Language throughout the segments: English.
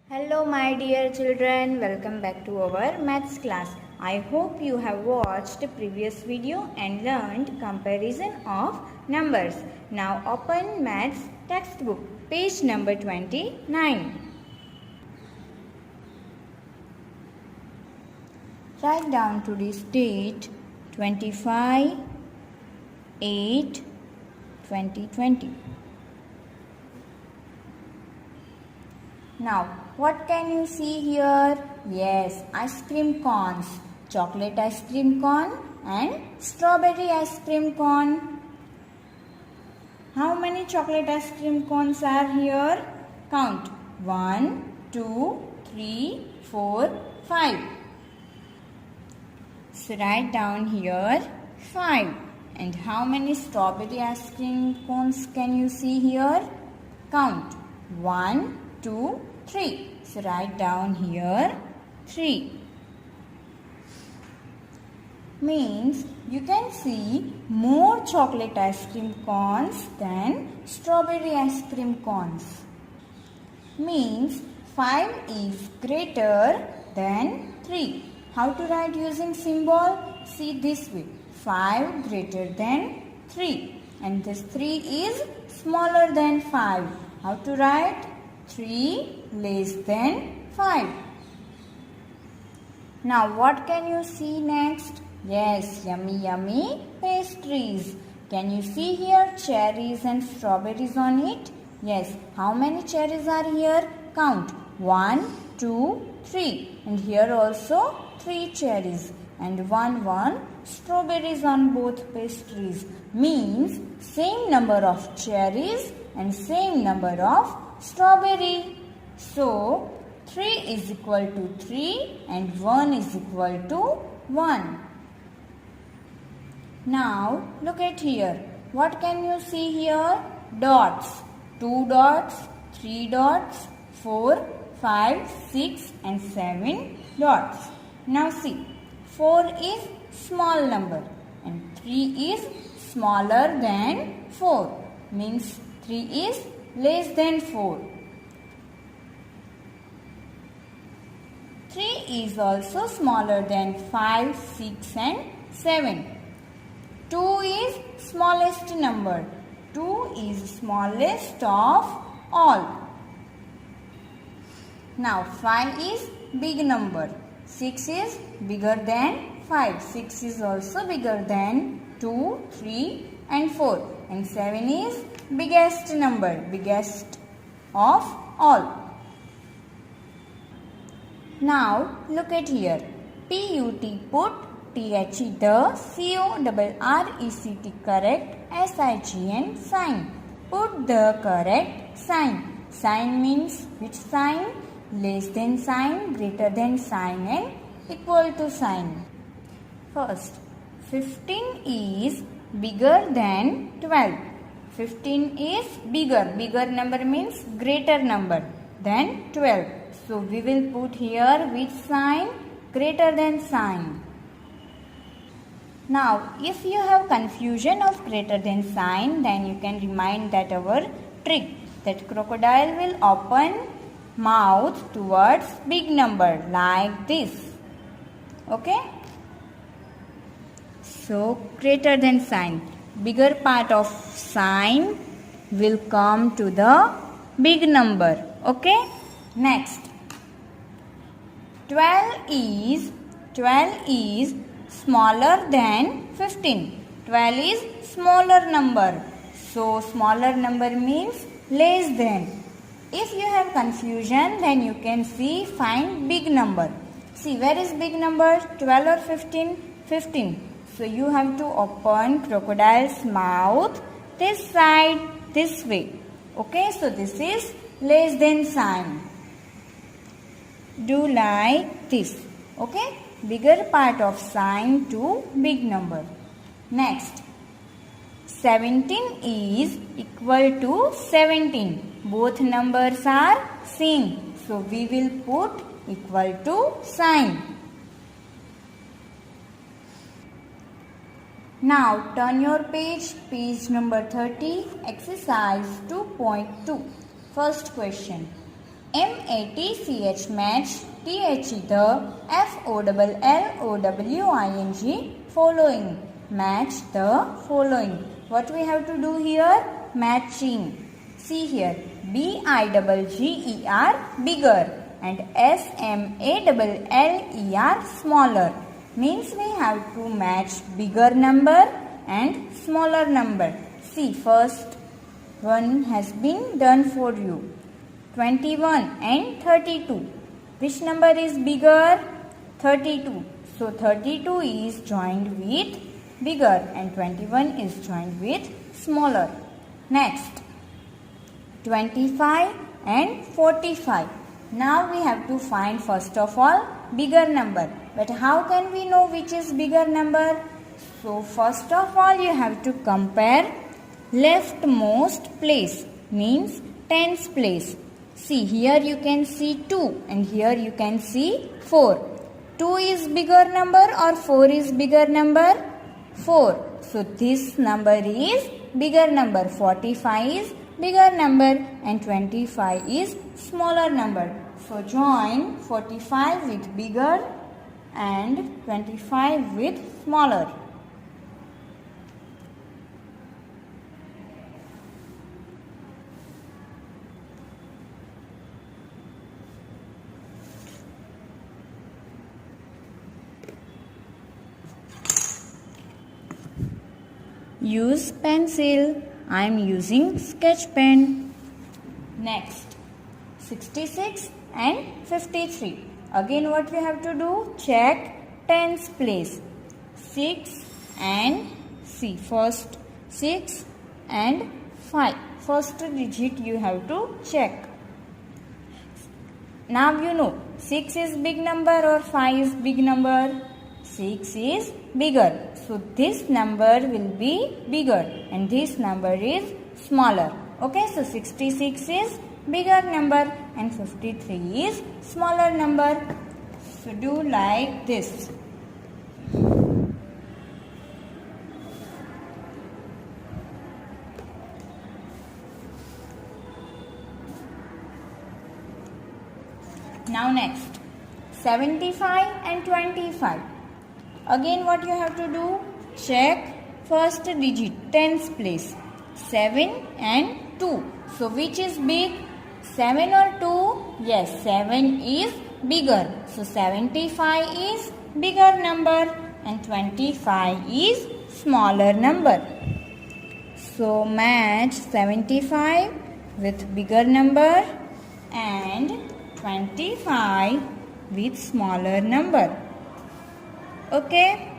Hello my dear children, welcome back to our maths class. I hope you have watched the previous video and learned comparison of numbers. Now open maths textbook, page number 29. Write down today's date 25/8/2020. Now, what can you see here? Yes, ice cream cones, chocolate ice cream cone and strawberry ice cream cone. How many chocolate ice cream cones are here? Count. 1, 2, 3, 4, 5. So, write down here 5. And how many strawberry ice cream cones can you see here? Count. 1, 2, 3. So write down here 3. Means you can see more chocolate ice cream cones than strawberry ice cream cones. Means 5 is greater than 3. How to write using symbol? See this way. 5 greater than 3. And this 3 is smaller than 5. How to write? 3 less than 5. Now what can you see next? Yes, yummy pastries. Can you see here cherries and strawberries on it? Yes. How many cherries are here? Count. 1, 2, 3. And here also 3 cherries. And one strawberries on both pastries. Means same number of cherries and same number of strawberry. So 3 is equal to 3 and 1 is equal to 1. Now look at here. What can you see here? Dots. 2 dots, 3 dots, 4, 5, 6 and 7 dots. Now see. 4 is small number and 3 is smaller than 4. Means 3 is less than 4. 3 is also smaller than 5, 6 and 7. 2 is smallest number. 2 is smallest of all. Now 5 is big number. 6 is bigger than 5. 6 is also bigger than 2, 3 and 4. And 7 is biggest number, biggest of all. Now look at here. P-U-T put, T-H-E the, C-O-R-R-E-C-T correct, S-I-G-N sign. Put the correct sign. Sign means which sign? Less than sign, greater than sign and equal to sign. First, 15 is bigger than 12. 15 is bigger. Bigger number means greater number than 12. So we will put here which sign? Greater than sign. Now if you have confusion of greater than sign, then you can remind that our trick, that crocodile will open mouth towards big number like this. Okay? So greater than sign. Bigger part of sign will come to the big number. Okay? Next. 12 is smaller than 15. 12 is smaller number. So smaller number means less than. If you have confusion, then you can find big number. See, where is big number? 12 or 15? 15. So you have to open crocodile's mouth this side, this way. Okay, so this is less than sign. Do like this. Okay, bigger part of sign to big number. Next, 17 is equal to 17. Both numbers are same. So we will put equal to sign. Now turn your page number 30, exercise 2.2. First question. match, match, the, following, following, match the following. What we have to do here? Matching. See here, bigger, bigger, and smaller, smaller. Means we have to match bigger number and smaller number. See, first one has been done for you. 21 and 32. Which number is bigger? 32. So 32 is joined with bigger and 21 is joined with smaller. Next, 25 and 45. Now we have to find first of all bigger number. But how can we know which is bigger number? So first of all you have to compare leftmost place, means tens place. See, here you can see 2 and here you can see 4. 2 is bigger number or 4 is bigger number? 4. So this number is bigger number. 45 is bigger number and 25 is smaller number. So join 45 with bigger and 25 with smaller. Use pencil. I am using sketch pen. Next, 66 and 53. Again what we have to do? Check tens place. 6 and see, first 6 and 5. First digit you have to check. Now you know 6 is big number or 5 is big number? 6 is bigger. So this number will be bigger and this number is smaller. Okay, so 66 is bigger number and 53 is smaller number. So do like this. Now next, 75 and 25. Again what you have to do? Check first digit, tens place. 7 and 2. So which is big? 7 or 2? Yes, 7 is bigger. So 75 is bigger number and 25 is smaller number. So match 75 with bigger number and 25 with smaller number. Okay.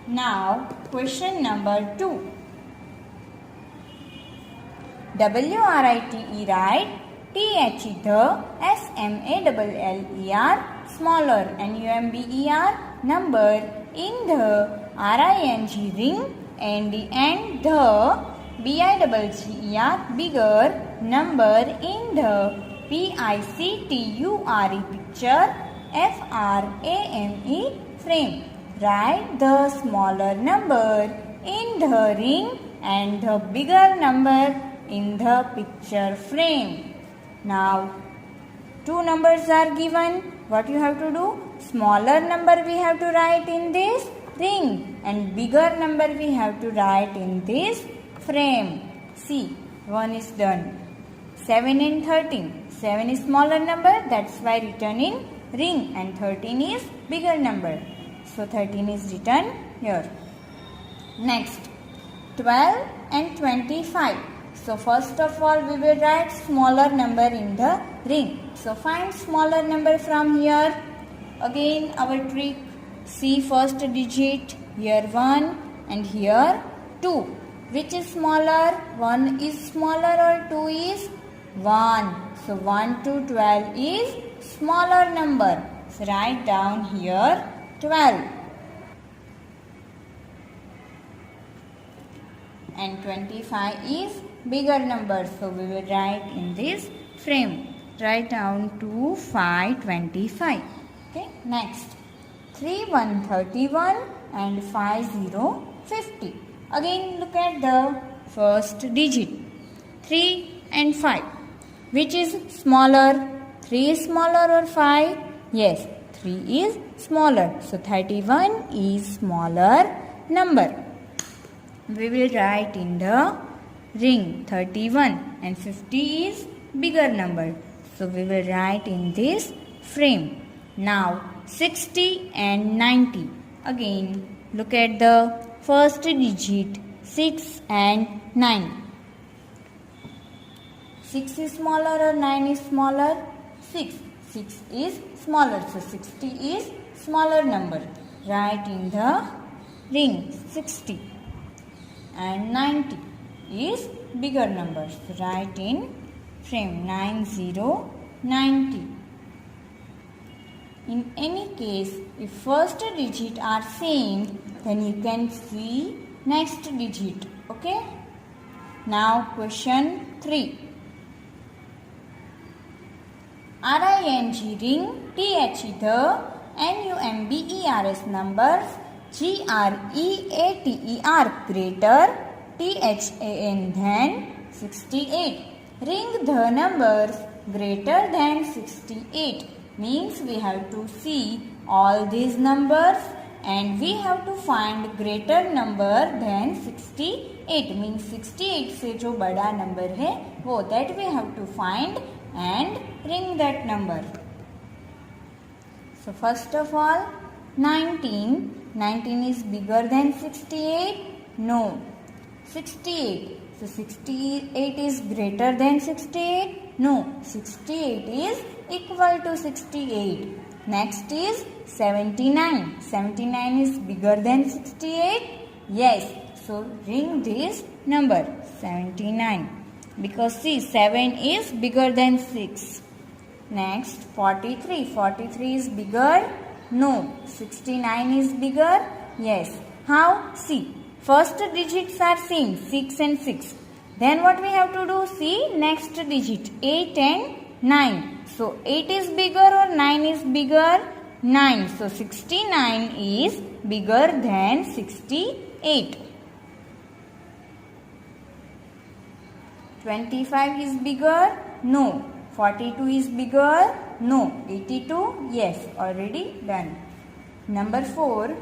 Now question number 2. WRITE, write, the, SMALLER, smaller, NUMBER, number, in the, RING, ring, and the, BIGGER, bigger, number, in the, PICTURE, picture, FRAME, frame. Write the smaller number in the ring and the bigger number in the picture frame. Now, 2 numbers are given. What you have to do? Smaller number we have to write in this ring and bigger number we have to write in this frame. See, 1 is done. 7 and 13. 7 is smaller number, that's why written in ring, and 13 is bigger number. So 13 is written here. Next, 12 and 25. So first of all we will write smaller number in the ring. So find smaller number from here. Again our trick. See first digit, here 1 and here 2. Which is smaller? 1 is smaller or 2 is? 1. So 1 to 12 is smaller number. So write down here 12. And 25 is bigger number. So we will write in this frame. Write down 2, 5, 25. Okay. Next, 3, 1, 31 and 5, 0, 50. Again look at the first digit. 3 and 5. Which is smaller? 3 is smaller or 5? Yes, 3 is smaller. So 31 is smaller number. We will write in the ring 31 and 50 is bigger number. So we will write in this frame. Now 60 and 90. Again look at the first digit 6 and 9. 6 is smaller or 9 is smaller? 6. 6 is smaller. So 60 is smaller number. Write in the ring 60. And 90 is bigger number. So write in frame 90. In any case, if first digit are same, then you can see next digit. Okay? Now question 3. RING ring THE the NUMBERS numbers GREATER greater THAN than 68. Ring the numbers greater than 68. Means we have to see all these numbers and we have to find greater number than 68. Means 68 से जो बड़ा number है वो that we have to find and ring that number. So first of all 19 is bigger than 68? No. 68. So 68 is greater than 68? No. 68 is equal to 68. Next is 79. 79 is bigger than 68? Yes. So ring this number 79. Because see 7 is bigger than 6. Next 43. 43 is bigger? No. 69 is bigger? Yes. How? See. First digits are same 6 and 6. Then what we have to do? See next digit 8 and 9. So 8 is bigger or 9 is bigger? 9. So 69 is bigger than 68. 25 is bigger? No. 42 is bigger? No. 82? Yes. Already done. Number 4.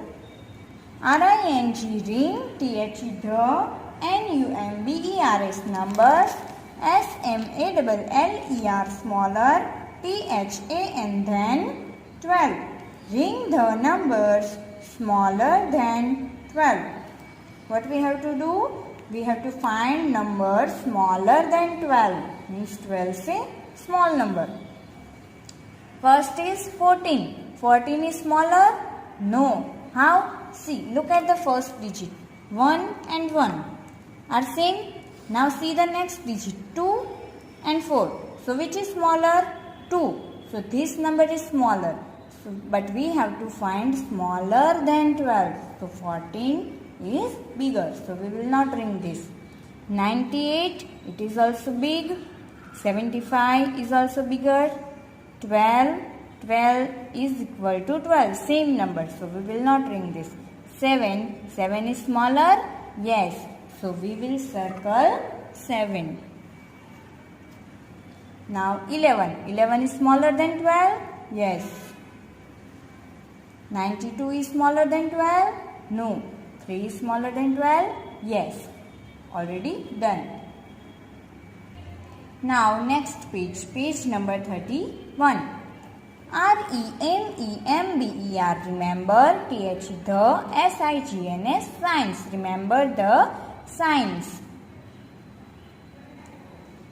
RING ring THE the NUMBERS numbers SMALLER smaller THAN than 12. Ring the numbers smaller than 12. What we have to do? We have to find numbers smaller than 12. Means 12 say small number. First is 14. 14 is smaller? No. How? See, look at the first digit. 1 and 1 are same. Now see the next digit. 2 and 4. So which is smaller? 2. So this number is smaller. So, but we have to find smaller than 12. So 14 is bigger. So we will not ring this. 98, it is also big. 75 is also bigger. 12 is equal to 12. Same number. So we will not ring this. 7 is smaller? Yes. So we will circle 7. Now 11 is smaller than 12? Yes. 92 is smaller than 12? No. 3 is smaller than 12? Yes. Already done. Now next page, page number 31. REMEMBER, remember THE the SIGNS signs. Remember the signs.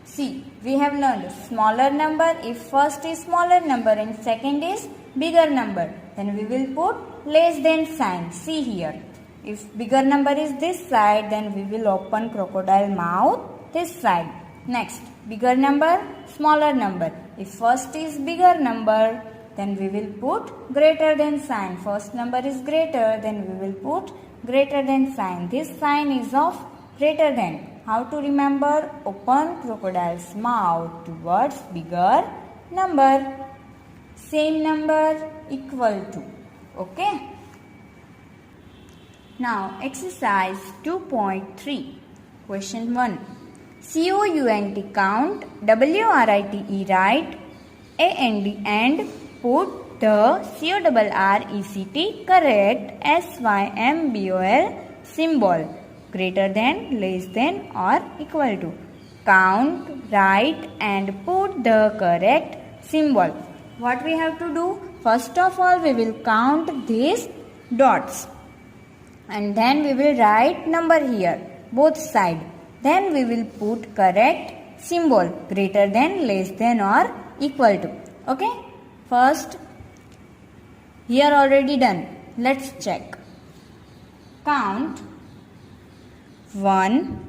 See, we have learned smaller number. If first is smaller number and second is bigger number, then we will put less than sign. See here. If bigger number is this side, then we will open crocodile mouth this side. Next, bigger number, smaller number. If first is bigger number, then we will put greater than sign. First number is greater, then we will put greater than sign. This sign is of greater than. How to remember? Open crocodile's mouth towards bigger number. Same number equal to. Okay. Now exercise 2.3. Question 1. COUNT count, WRITE write, AND and put the CORRECT correct SYMBOL symbol greater than, less than or equal to. Count, write and put the correct symbol. What we have to do? First of all, we will count these dots and then we will write number here, both side. Then we will put correct symbol greater than, less than or equal to. Okay? First, here already done. Let's check. Count 1,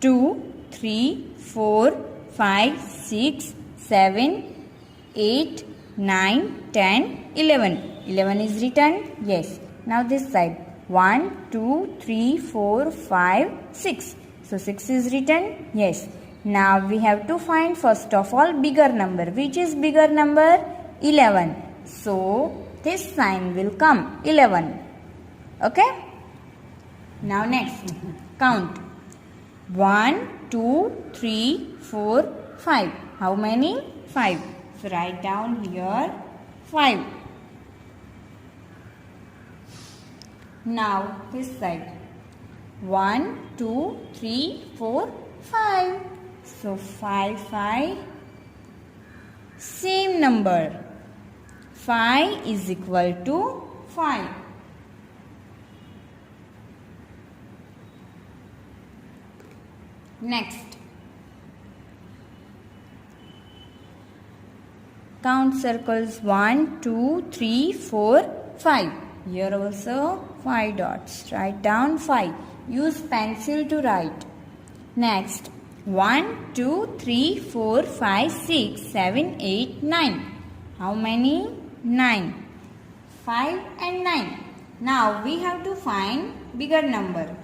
2, 3, 4, 5, 6, 7, 8, 9, 10, 11. 11 is written? Yes. Now this side. 1, 2, 3, 4, 5, 6. So 6 is written? Yes. Now we have to find first of all bigger number. Which is bigger number? 11. So this sign will come 11. Okay? Now next. Count. 1, 2, 3, 4, 5. How many? 5. So write down here 5. Now this side. 1, 2, 3, 4, 5. So 5, 5. Same number. 5 is equal to 5. Next. Count circles 1, 2, 3, 4, 5. Here also 5 dots. Write down 5. Use pencil to write. Next. 1, 2, 3, 4, 5, 6, 7, 8, 9. How many? 9. 5 and 9. Now we have to find bigger number.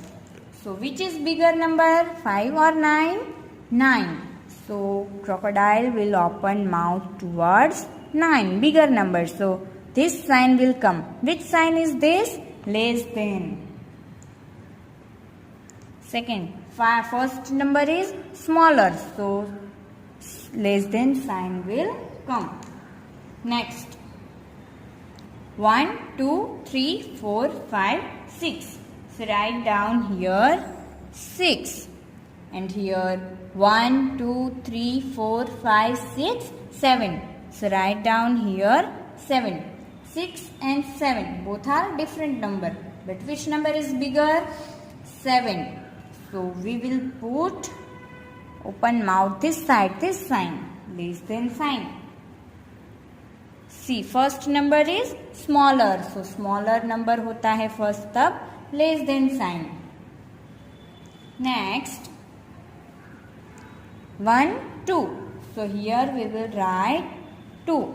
So which is bigger number? 5 or 9? 9. So crocodile will open mouth towards 9. Bigger number. So this sign will come. Which sign is this? Less than. Second. First number is smaller. So less than sign will come. Next. 1, 2, 3, 4, 5, 6. So write down here 6. And here 1, 2, 3, 4, 5, 6, 7. So write down here 7. 6 and 7. Both are different number. But which number is bigger? 7. So we will put open mouth this side, this sign. Less than sign. See, first number is smaller. So smaller number होता है first तब less than sign. Next. 1, 2. So here we will write 2.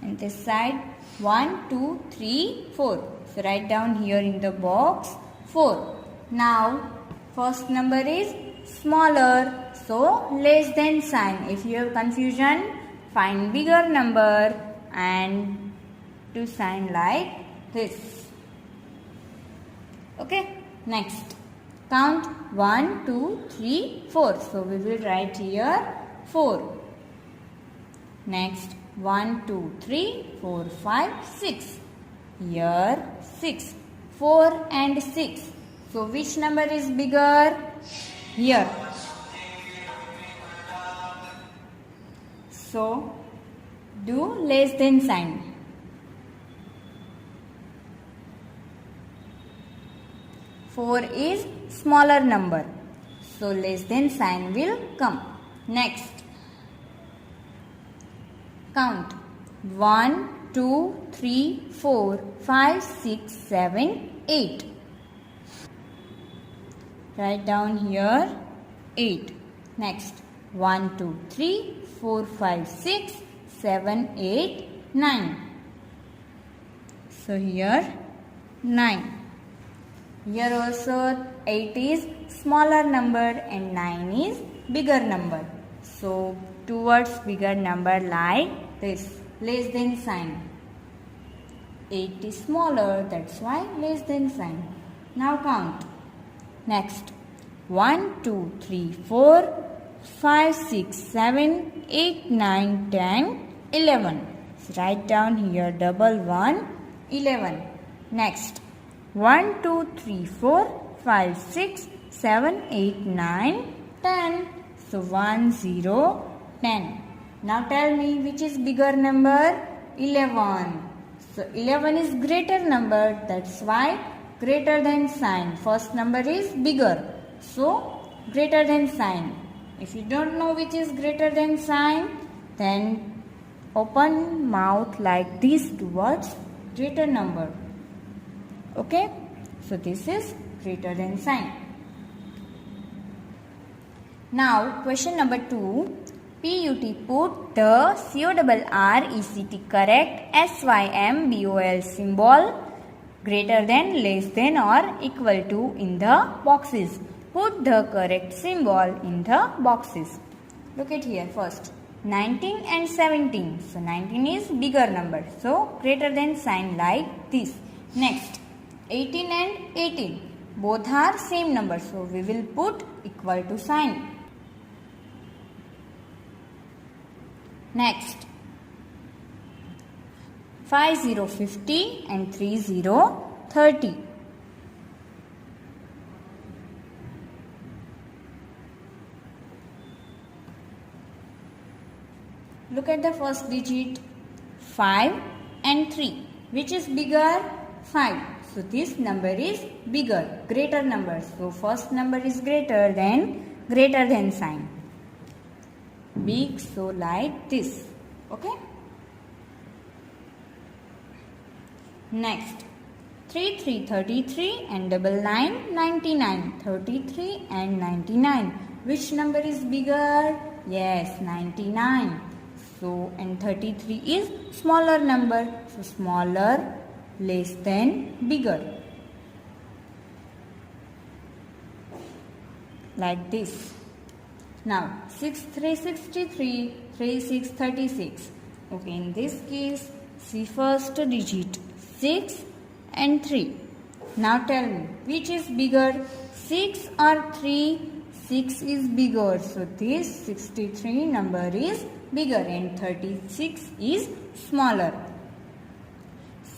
And this side 1, 2, 3, 4. So write down here in the box 4. Now first number is smaller. So less than sign. If you have confusion, find bigger number and do sign like this. Okay. Next. Count 1, 2, 3, 4. So we will write here 4. Next 1, 2, 3, 4, 5, 6. Here 6. 4 and 6. So which number is bigger? Here. So do less than sign. Four is smaller number. So less than sign will come. Next. Count 1, 2, 3, 4, 5, 6, 7, 8. Write down here 8. Next 1, 2, 3, 4, 5, 6, 7, 8, 9. So here 9. Here also 8 is smaller number and 9 is bigger number. So towards bigger number like this, less than sign. 8 is smaller, that's why less than sign. Now count. Next 1, 2, 3, 4, 5, 6, 7, 8, 9, 10, 11. So write down here double 1, 11. Next 1, 2, 3, 4, 5, 6, 7, 8, 9, 10. So 1, 0, 10. Now tell me which is bigger number? 11. So 11 is greater number, that's why greater than sign. First number is bigger. So greater than sign. If you don't know which is greater than sign, then open mouth like this towards greater number. Okay? So this is greater than sign. Now question number 2. PUT put the CORRECT correct SYMBOL symbol greater than, less than or equal to in the boxes. Put the correct symbol in the boxes. Look at here first. 19 and 17. So 19 is bigger number. So greater than sign like this. Next 18 and 18. Both are same number. So we will put equal to sign. Next 50, 50 and 30, 30. Look at the first digit 5 and 3. Which is bigger? 5. So this number is bigger, greater number. So first number is greater than sign. Big, so like this. Okay? Next 3, 3, 33 and 99, 99. 33 and 99. Which number is bigger? Yes, 99. So, and 33 is smaller number. So, smaller, less than, bigger. Like this. Now, 6, 3, 63, 3, 6, 36. Okay, in this case, see first digit 6 and 3. Now tell me, which is bigger, 6 or 3? 6 is bigger. So, this 63 number is bigger and 36 is smaller.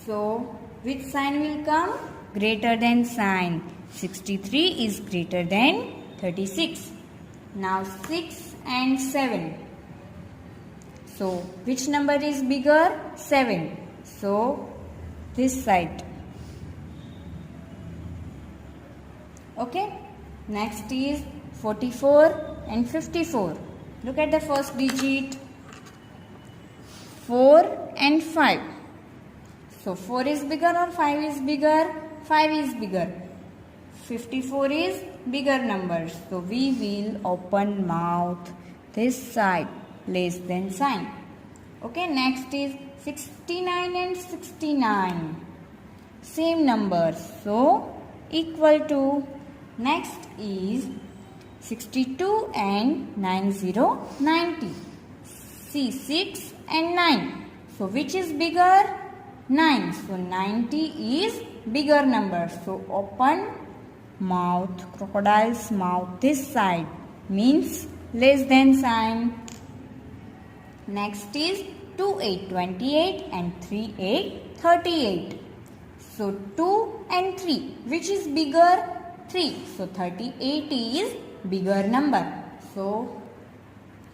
So, which sign will come? Greater than sign. 63 is greater than 36. Now 6 and 7. So, which number is bigger? 7. So, this side. Okay. Next is 44 and 54. Look at the first digit. 4 and 5. So 4 is bigger or 5 is bigger? 5 is bigger. 54 is bigger number. So we will open mouth this side, less than sign. Okay, next is 69 and 69. Same number. So equal to. Next is 62 and 90, 90. See 6 and 9. So which is bigger? 9. So 90 is bigger number. So open mouth, crocodile's mouth this side, means less than sign. Next is 2, 8, 28 and 3, 8, 38. So 2 and 3. Which is bigger? 3. So 38 is bigger number. So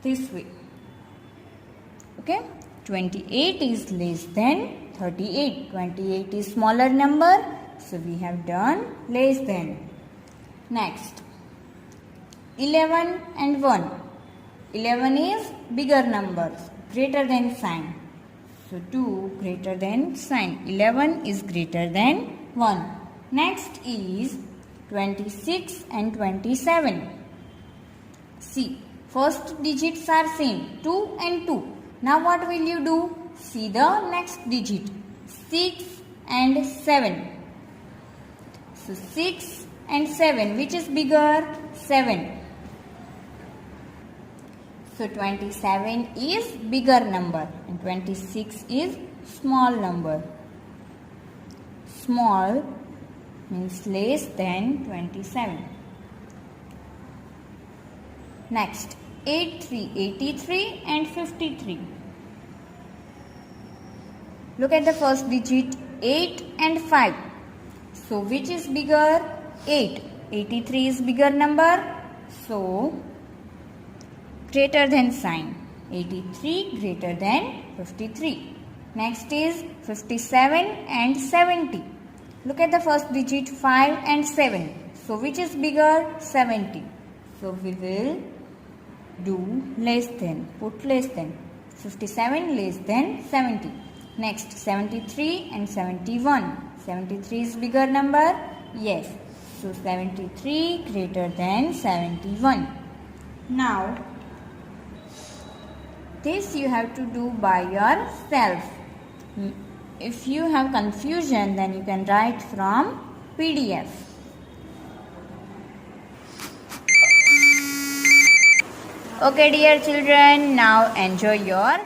this way. Okay. 28 is less than 38. 28 is smaller number. So we have done less than. Next. 11 and 1. 11 is bigger number. Greater than sign. So 2 greater than sign. 11 is greater than 1. Next is 26 and 27. See, first digits are same, 2 and 2. Now what will you do? See the next digit, 6 and 7. So 6 and 7, which is bigger? 7. So 27 is bigger number and 26 is small number. Small means less than 27. Next, 8, 3, 83 and 53. Look at the first digit 8 and 5. So which is bigger? 8. 83 is bigger number. So greater than sign. 83 greater than 53. Next is 57 and 70. Look at the first digit 5 and 7. So which is bigger? 70. So we will do less than, put less than. 57 less than 70. Next 73 and 71. 73 is bigger number? Yes. So 73 greater than 71. Now this you have to do by yourself. If you have confusion, then you can write from PDF. Okay dear children, now enjoy your